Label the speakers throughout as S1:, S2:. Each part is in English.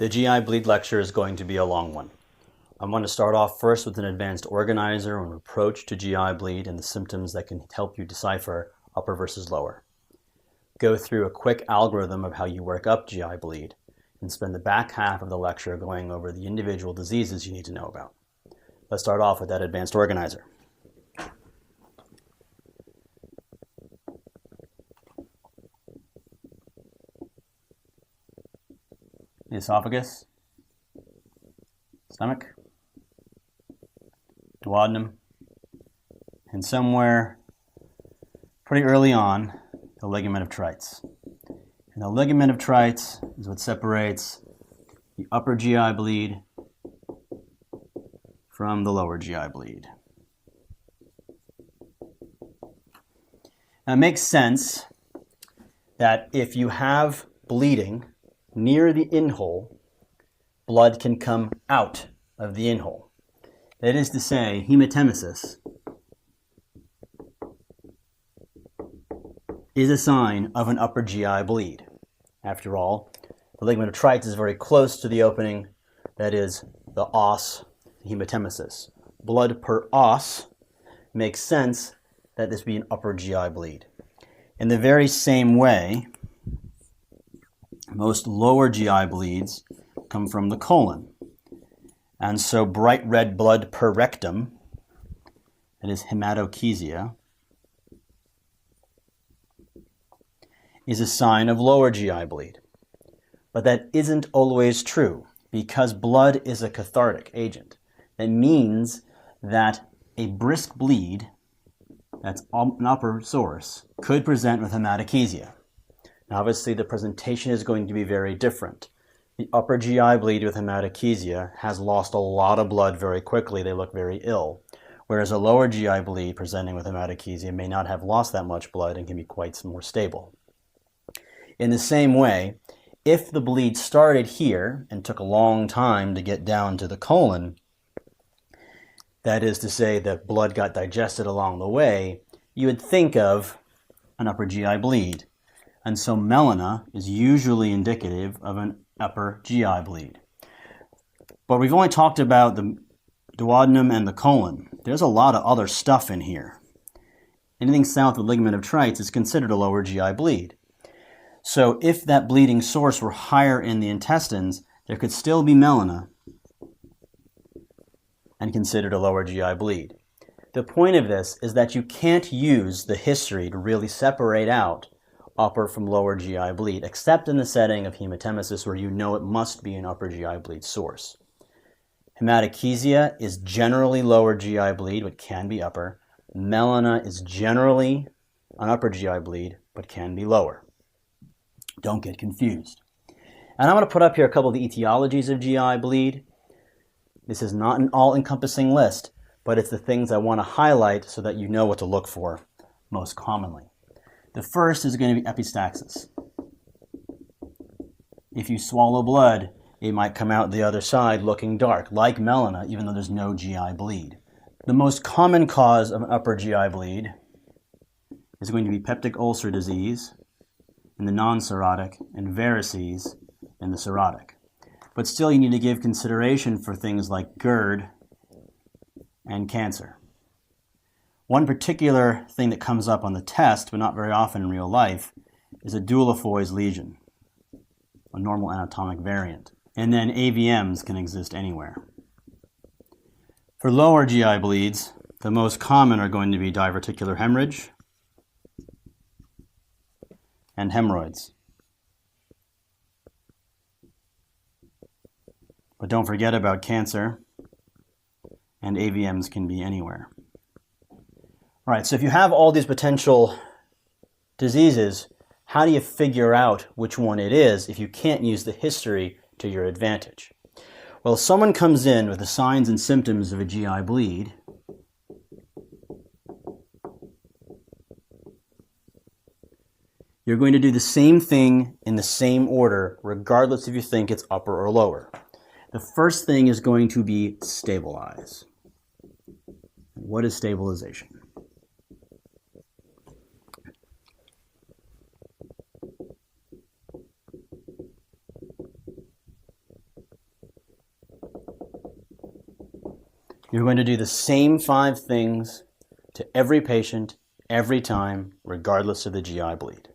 S1: The GI bleed lecture is going to be a long one. I'm going to start off first with an advanced organizer or an approach to GI bleed and the symptoms that can help you decipher upper versus lower. Go through a quick algorithm of how you work up GI bleed and spend the back half of the lecture going over the individual diseases you need to know about. Let's start off with that advanced organizer. The esophagus, stomach, duodenum, and somewhere pretty early on, the ligament of Treitz. And the ligament of Treitz is what separates the upper GI bleed from the lower GI bleed. Now it makes sense that if you have bleeding near the in-hole, blood can come out of the in-hole. That is to say, hematemesis is a sign of an upper GI bleed. After all, the ligament of Treitz is very close to the opening, that is, the os, the hematemesis. Blood per os makes sense that this be an upper GI bleed. In the very same way, most lower GI bleeds come from the colon. And so bright red blood per rectum, that is hematochezia, is a sign of lower GI bleed. But that isn't always true because blood is a cathartic agent. That means that a brisk bleed, that's an upper source, could present with hematochezia. Now obviously the presentation is going to be very different. The upper GI bleed with hematochezia has lost a lot of blood very quickly. They look very ill. Whereas a lower GI bleed presenting with hematochezia may not have lost that much blood and can be quite more stable. In the same way, if the bleed started here and took a long time to get down to the colon, that is to say that blood got digested along the way, you would think of an upper GI bleed. And so melena is usually indicative of an upper GI bleed. But we've only talked about the duodenum and the colon. There's a lot of other stuff in here. Anything south of the ligament of Treitz is considered a lower GI bleed. So if that bleeding source were higher in the intestines, there could still be melena and considered a lower GI bleed. The point of this is that you can't use the history to really separate out upper from lower GI bleed, except in the setting of hematemesis where you know it must be an upper GI bleed source. Hematochezia is generally lower GI bleed, but can be upper. Melena is generally an upper GI bleed, but can be lower. Don't get confused. And I'm going to put up here a couple of the etiologies of GI bleed. This is not an all-encompassing list, but it's the things I want to highlight so that you know what to look for most commonly. The first is going to be epistaxis. If you swallow blood, it might come out the other side looking dark, like melena, even though there's no GI bleed. The most common cause of an upper GI bleed is going to be peptic ulcer disease in the non-cirrhotic and varices in the cirrhotic. But still, you need to give consideration for things like GERD and cancer. One particular thing that comes up on the test, but not very often in real life, is a Dieulafoy's lesion, a normal anatomic variant. And then AVMs can exist anywhere. For lower GI bleeds, the most common are going to be diverticular hemorrhage and hemorrhoids. But don't forget about cancer, and AVMs can be anywhere. All right, so if you have all these potential diseases, how do you figure out which one it is if you can't use the history to your advantage? Well, if someone comes in with the signs and symptoms of a GI bleed, you're going to do the same thing in the same order, regardless if you think it's upper or lower. The first thing is going to be stabilize. What is stabilization? You're going to do the same 5 things to every patient, every time, regardless of the GI bleed.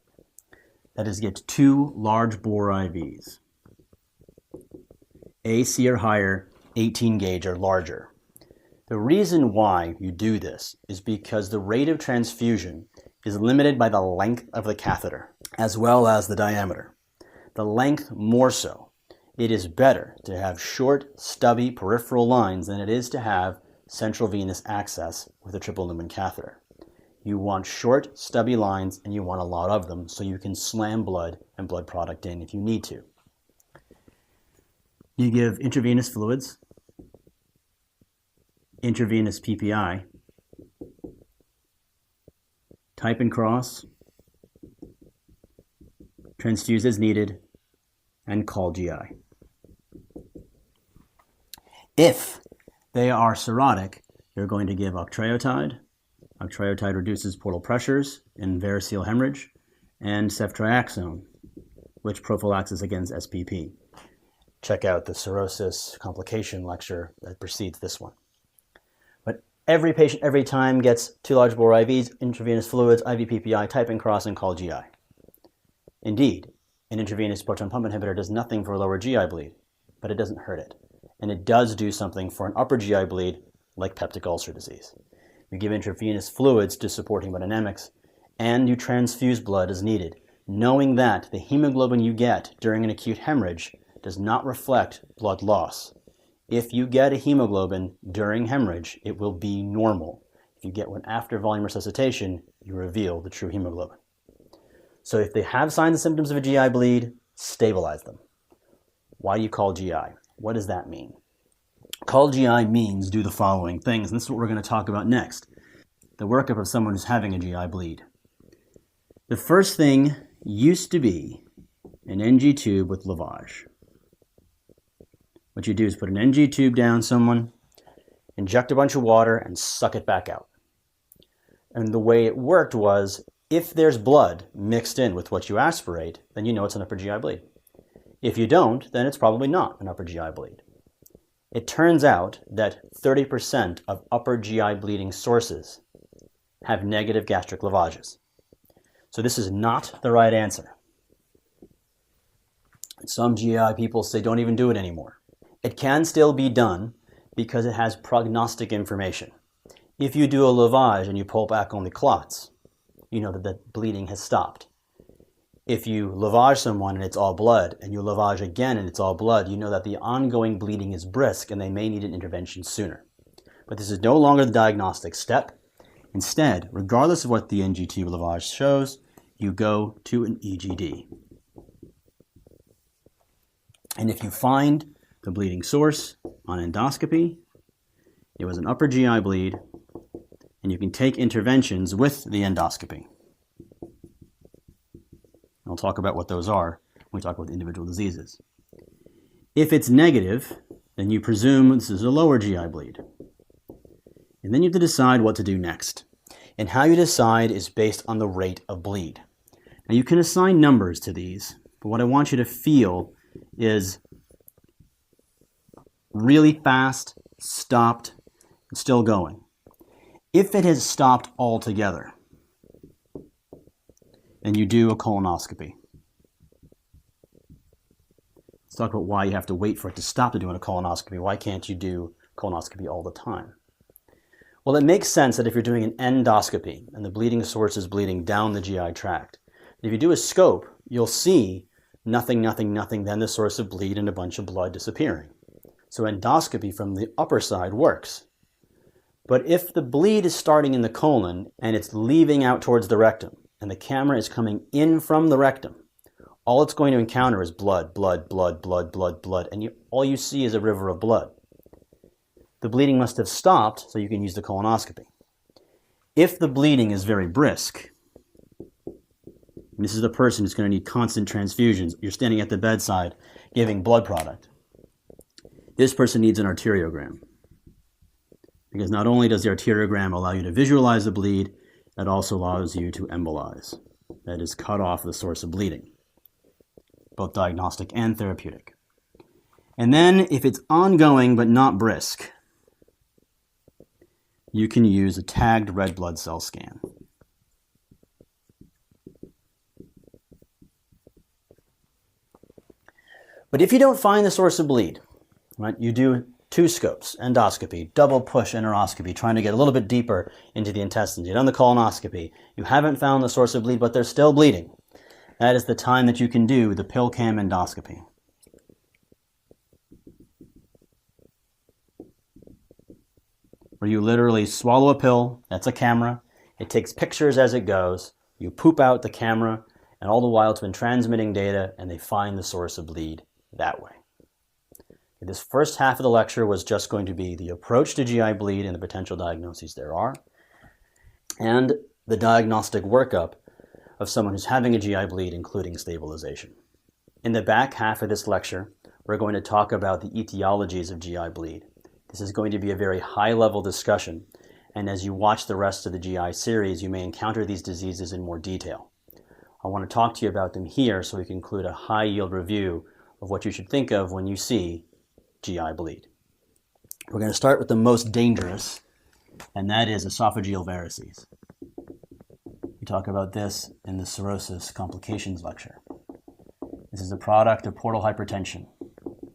S1: That is, get 2 large bore IVs. AC or higher, 18 gauge or larger. The reason why you do this is because the rate of transfusion is limited by the length of the catheter, as well as the diameter. The length more so. It is better to have short, stubby peripheral lines than it is to have central venous access with a triple lumen catheter. You want short, stubby lines, and you want a lot of them so you can slam blood and blood product in if you need to. You give intravenous fluids, intravenous PPI, type and cross, transfuse as needed, and call GI. If they are cirrhotic, you're going to give octreotide. Octreotide reduces portal pressures in variceal hemorrhage, and ceftriaxone, which prophylaxis against SPP. Check out the cirrhosis complication lecture that precedes this one. But every patient, every time, gets 2 large bore IVs, intravenous fluids, IV PPI, type and cross, and call GI. Indeed, an intravenous proton pump inhibitor does nothing for lower GI bleed, but it doesn't hurt it. And it does do something for an upper GI bleed, like peptic ulcer disease. You give intravenous fluids to support hemodynamics, and you transfuse blood as needed, knowing that the hemoglobin you get during an acute hemorrhage does not reflect blood loss. If you get a hemoglobin during hemorrhage, it will be normal. If you get one after volume resuscitation, you reveal the true hemoglobin. So if they have signs and symptoms of a GI bleed, stabilize them. Why do you call GI? What does that mean? Call GI means do the following things, and this is what we're going to talk about next. The workup of someone who's having a GI bleed. The first thing used to be an NG tube with lavage. What you do is put an NG tube down someone, inject a bunch of water, and suck it back out. And the way it worked was, if there's blood mixed in with what you aspirate, then you know it's an upper GI bleed. If you don't, then it's probably not an upper GI bleed. It turns out that 30% of upper GI bleeding sources have negative gastric lavages. So this is not the right answer. Some GI people say don't even do it anymore. It can still be done because it has prognostic information. If you do a lavage and you pull back only clots, you know that the bleeding has stopped. If you lavage someone and it's all blood, and you lavage again and it's all blood, you know that the ongoing bleeding is brisk and they may need an intervention sooner. But this is no longer the diagnostic step. Instead, regardless of what the NGT lavage shows, you go to an EGD. And if you find the bleeding source on endoscopy, it was an upper GI bleed, and you can take interventions with the endoscopy. I'll talk about what those are when we talk about individual diseases. If it's negative, then you presume this is a lower GI bleed. And then you have to decide what to do next. And how you decide is based on the rate of bleed. Now you can assign numbers to these, but what I want you to feel is really fast, stopped, and still going. If it has stopped altogether, then you do a colonoscopy. Let's talk about why you have to wait for it to stop to doing a colonoscopy. Why can't you do colonoscopy all the time? Well, it makes sense that if you're doing an endoscopy and the bleeding source is bleeding down the GI tract, if you do a scope, you'll see nothing, nothing, nothing, then the source of bleed and a bunch of blood disappearing. So endoscopy from the upper side works. But if the bleed is starting in the colon and it's leaving out towards the rectum, and the camera is coming in from the rectum, all it's going to encounter is blood, blood, blood, blood, blood, blood, and all you see is a river of blood. The bleeding must have stopped so you can use the colonoscopy. If the bleeding is very brisk, and this is a person who's going to need constant transfusions, you're standing at the bedside giving blood product, this person needs an arteriogram. Because not only does the arteriogram allow you to visualize the bleed, it also allows you to embolize. That is, cut off the source of bleeding, both diagnostic and therapeutic. And then, if it's ongoing but not brisk, you can use a tagged red blood cell scan. But if you don't find the source of bleed, right, you do 2 scopes, endoscopy, double push enteroscopy, trying to get a little bit deeper into the intestines. You've done the colonoscopy. You haven't found the source of bleed, but they're still bleeding. That is the time that you can do the pill cam endoscopy. Where you literally swallow a pill, that's a camera, it takes pictures as it goes, you poop out the camera, and all the while it's been transmitting data, and they find the source of bleed that way. This first half of the lecture was just going to be the approach to GI bleed and the potential diagnoses there are, and the diagnostic workup of someone who's having a GI bleed, including stabilization. In the back half of this lecture, we're going to talk about the etiologies of GI bleed. This is going to be a very high-level discussion, and as you watch the rest of the GI series, you may encounter these diseases in more detail. I want to talk to you about them here so we can include a high-yield review of what you should think of when you see GI bleed. We're going to start with the most dangerous, and that is esophageal varices. We talk about this in the cirrhosis complications lecture. This is a product of portal hypertension,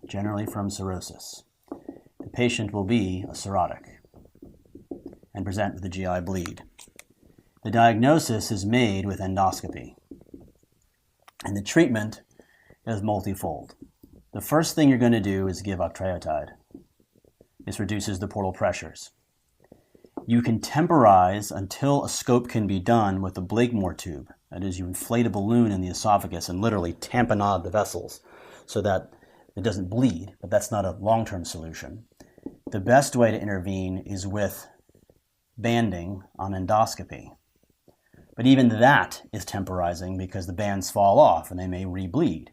S1: generally from cirrhosis. The patient will be a cirrhotic and present with a GI bleed. The diagnosis is made with endoscopy, and the treatment is multifold. The first thing you're going to do is give octreotide. This reduces the portal pressures. You can temporize until a scope can be done with a Blakemore tube. That is, you inflate a balloon in the esophagus and literally tamponade the vessels so that it doesn't bleed, but that's not a long-term solution. The best way to intervene is with banding on endoscopy. But even that is temporizing because the bands fall off and they may rebleed.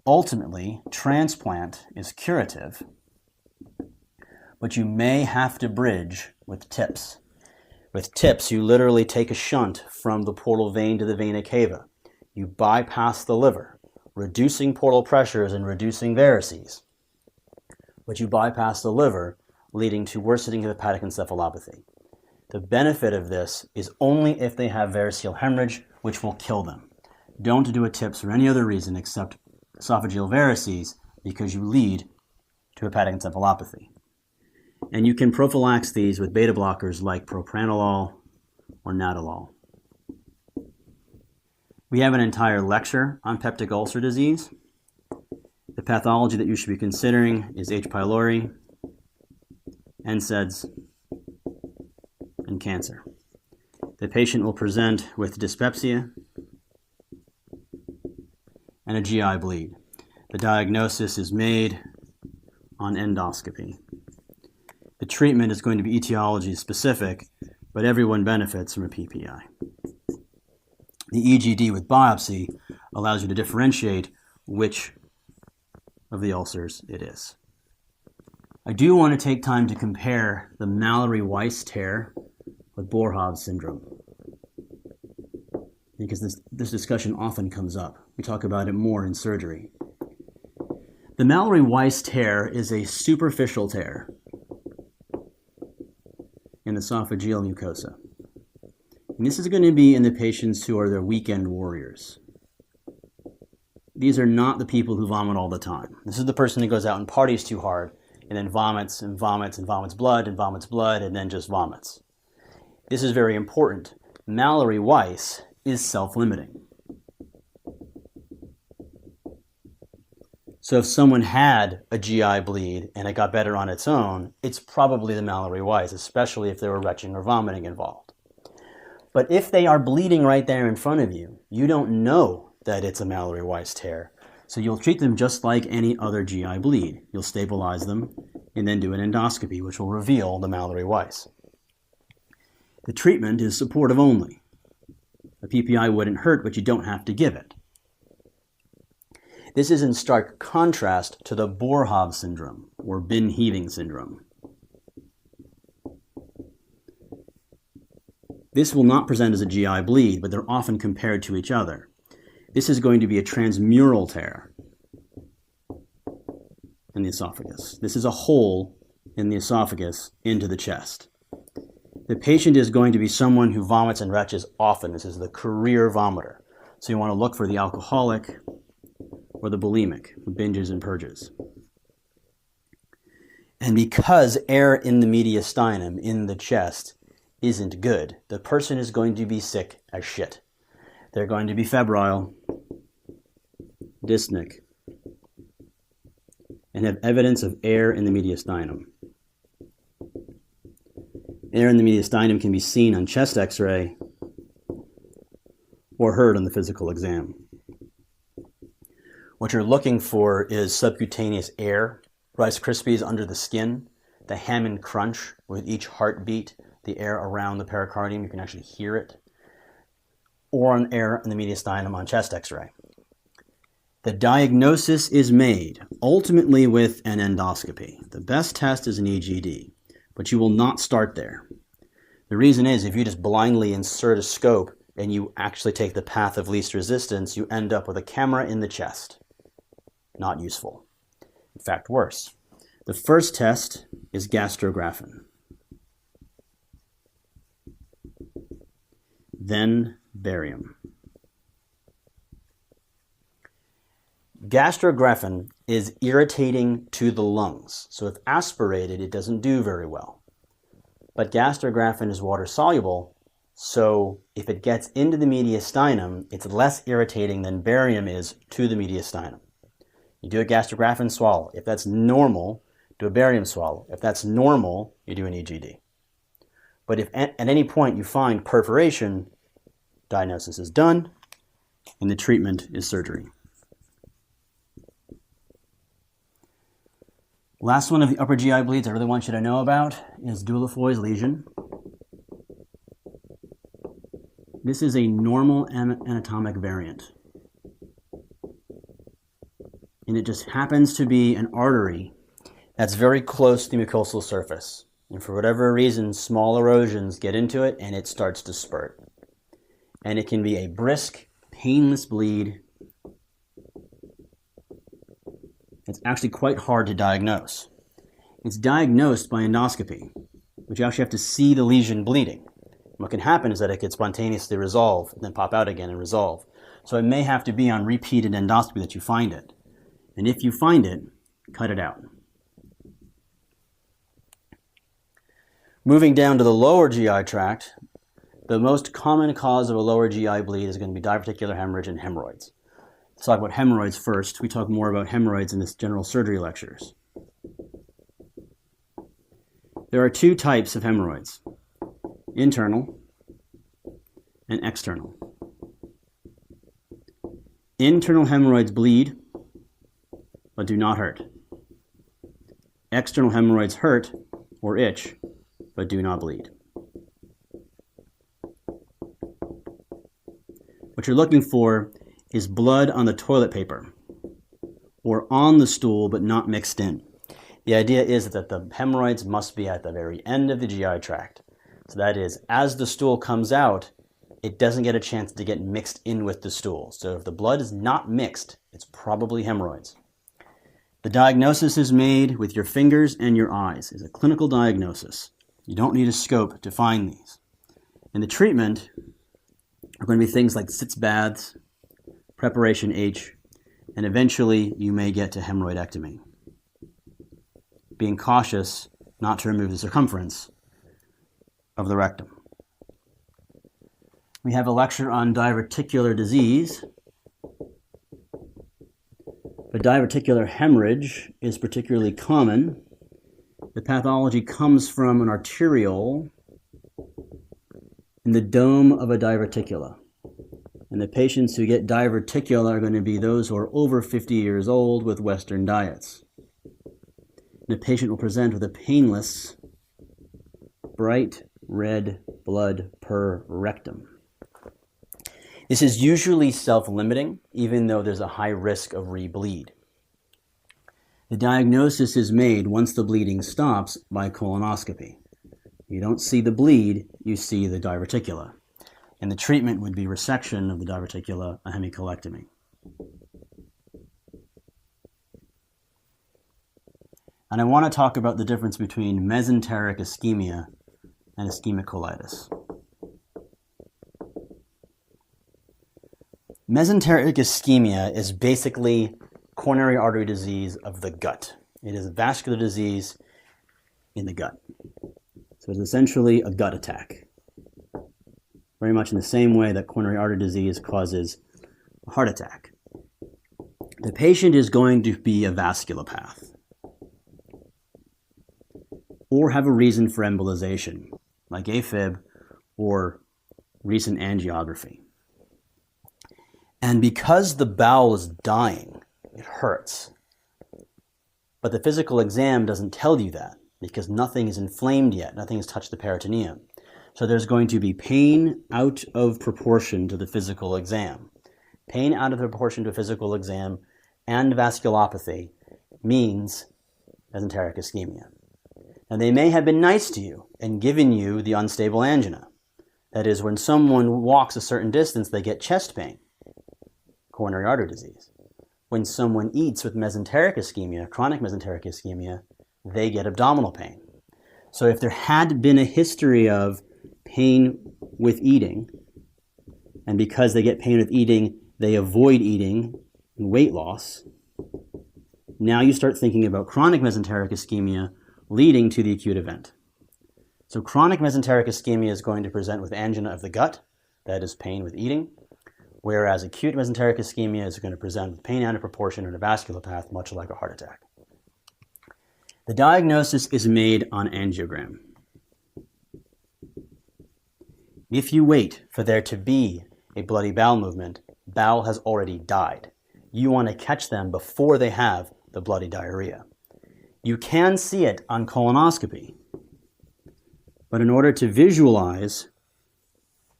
S1: Ultimately, transplant is curative, but you may have to bridge with TIPS. With TIPS, you literally take a shunt from the portal vein to the vena cava. You bypass the liver, reducing portal pressures and reducing varices. But you bypass the liver, leading to worsening of hepatic encephalopathy. The benefit of this is only if they have variceal hemorrhage, which will kill them. Don't do a TIPS for any other reason except esophageal varices, because you lead to hepatic encephalopathy. And you can prophylax these with beta blockers like propranolol or nadolol. We have an entire lecture on peptic ulcer disease. The pathology that you should be considering is H. pylori, NSAIDs, and cancer. The patient will present with dyspepsia and a GI bleed. The diagnosis is made on endoscopy. The treatment is going to be etiology specific, but everyone benefits from a PPI. The EGD with biopsy allows you to differentiate which of the ulcers it is. I do want to take time to compare the Mallory-Weiss tear with Boerhaave syndrome, because this discussion often comes up. We talk about it more in surgery. The Mallory-Weiss tear is a superficial tear in the esophageal mucosa. And this is going to be in the patients who are the weekend warriors. These are not the people who vomit all the time. This is the person who goes out and parties too hard and then vomits and vomits and vomits blood and then just vomits. This is very important. Mallory-Weiss is self-limiting. So if someone had a GI bleed and it got better on its own, it's probably the Mallory-Weiss, especially if there were retching or vomiting involved. But if they are bleeding right there in front of you, you don't know that it's a Mallory-Weiss tear. So you'll treat them just like any other GI bleed. You'll stabilize them and then do an endoscopy, which will reveal the Mallory-Weiss. The treatment is supportive only. A PPI wouldn't hurt, but you don't have to give it. This is in stark contrast to the Boerhaave syndrome, or bin-heaving syndrome. This will not present as a GI bleed, but they're often compared to each other. This is going to be a transmural tear in the esophagus. This is a hole in the esophagus into the chest. The patient is going to be someone who vomits and retches often. This is the career vomiter. So you want to look for the alcoholic or the bulimic who binges and purges. And because air in the mediastinum, in the chest, isn't good, the person is going to be sick as shit. They're going to be febrile, dyspneic, and have evidence of air in the mediastinum. Air in the mediastinum can be seen on chest x-ray or heard on the physical exam. What you're looking for is subcutaneous air, Rice Krispies under the skin, the Hammond crunch with each heartbeat, the air around the pericardium, you can actually hear it, or on air in the mediastinum on chest x-ray. The diagnosis is made ultimately with an endoscopy. The best test is an EGD, but you will not start there. The reason is if you just blindly insert a scope and you actually take the path of least resistance, you end up with a camera in the chest. Not useful. In fact, worse. The first test is gastrographin. Then barium. Gastrographin is irritating to the lungs, so if aspirated, it doesn't do very well. But gastrographin is water soluble, so if it gets into the mediastinum, it's less irritating than barium is to the mediastinum. You do a gastrographin swallow. If that's normal, do a barium swallow. If that's normal, you do an EGD. But if at any point you find perforation, diagnosis is done, and the treatment is surgery. Last one of the upper GI bleeds I really want you to know about is Dieulafoy's lesion. This is a normal anatomic variant. And it just happens to be an artery that's very close to the mucosal surface. And for whatever reason, small erosions get into it and it starts to spurt. And it can be a brisk, painless bleed. It's actually quite hard to diagnose. It's diagnosed by endoscopy, but you actually have to see the lesion bleeding. What can happen is that it could spontaneously resolve, then pop out again and resolve. So it may have to be on repeated endoscopy that you find it. And if you find it, cut it out. Moving down to the lower GI tract, the most common cause of a lower GI bleed is going to be diverticular hemorrhage and hemorrhoids. Let's talk about hemorrhoids first. We talk more about hemorrhoids in this general surgery lectures. There are two types of hemorrhoids, internal and external. Internal hemorrhoids bleed, but do not hurt. External hemorrhoids hurt or itch, but do not bleed. What you're looking for is blood on the toilet paper or on the stool, but not mixed in. The idea is that the hemorrhoids must be at the very end of the GI tract. So that is, as the stool comes out, it doesn't get a chance to get mixed in with the stool. So if the blood is not mixed, it's probably hemorrhoids. The diagnosis is made with your fingers and your eyes. It's a clinical diagnosis. You don't need a scope to find these. And the treatment are going to be things like sitz baths, preparation H, and eventually you may get to hemorrhoidectomy. Being cautious not to remove the circumference of the rectum. We have a lecture on diverticular disease. But diverticular hemorrhage is particularly common. The pathology comes from an arteriole in the dome of a diverticula. And the patients who get diverticula are going to be those who are over 50 years old with Western diets. And the patient will present with a painless, bright red blood per rectum. This is usually self-limiting, even though there's a high risk of rebleed. The diagnosis is made once the bleeding stops by colonoscopy. You don't see the bleed, you see the diverticula. And the treatment would be resection of the diverticula, a hemicolectomy. And I want to talk about the difference between mesenteric ischemia and ischemic colitis. Mesenteric ischemia is basically coronary artery disease of the gut. It is a vascular disease in the gut. So it's essentially a gut attack. Very much in the same way that coronary artery disease causes a heart attack. The patient is going to be a vasculopath or have a reason for embolization, like AFib or recent angiography. And because the bowel is dying, it hurts. But the physical exam doesn't tell you that because nothing is inflamed yet, nothing has touched the peritoneum. So there's going to be pain out of proportion to the physical exam. Pain out of proportion to a physical exam and vasculopathy means mesenteric ischemia. Now they may have been nice to you and given you the unstable angina. That is, when someone walks a certain distance, they get chest pain, coronary artery disease. When someone eats with mesenteric ischemia, chronic mesenteric ischemia, they get abdominal pain. So if there had been a history of pain with eating, and because they get pain with eating, they avoid eating and weight loss, now you start thinking about chronic mesenteric ischemia leading to the acute event. So chronic mesenteric ischemia is going to present with angina of the gut, that is pain with eating, whereas acute mesenteric ischemia is going to present with pain out of proportion and a vasculopath, much like a heart attack. The diagnosis is made on angiogram. If you wait for there to be a bloody bowel movement, bowel has already died. You want to catch them before they have the bloody diarrhea. You can see it on colonoscopy, but in order to visualize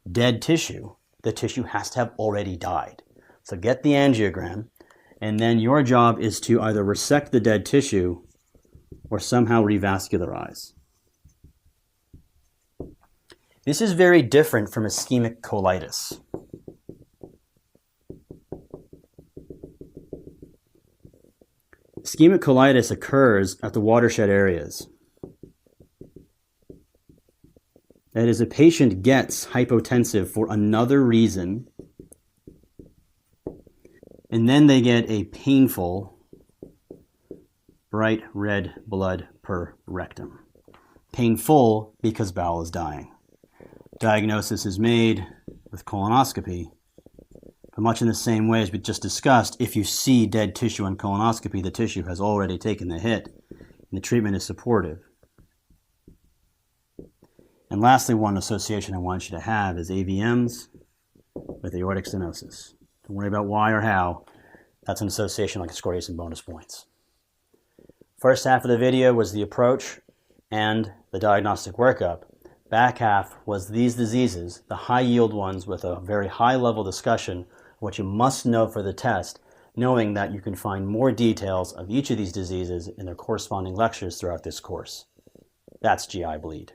S1: dead tissue, the tissue has to have already died. So get the angiogram, and then your job is to either resect the dead tissue or somehow revascularize. This is very different from ischemic colitis. Ischemic colitis occurs at the watershed areas. That is, a patient gets hypotensive for another reason, and then they get a painful bright red blood per rectum. Painful because bowel is dying. Diagnosis is made with colonoscopy, but much in the same way as we just discussed, if you see dead tissue on colonoscopy, the tissue has already taken the hit, and the treatment is supportive. And lastly, one association I want you to have is AVMs with aortic stenosis. Don't worry about why or how. That's an association like a score you some bonus points. First half of the video was the approach and the diagnostic workup. Back half was these diseases, the high yield ones with a very high level discussion of what you must know for the test, knowing that you can find more details of each of these diseases in their corresponding lectures throughout this course. That's GI bleed.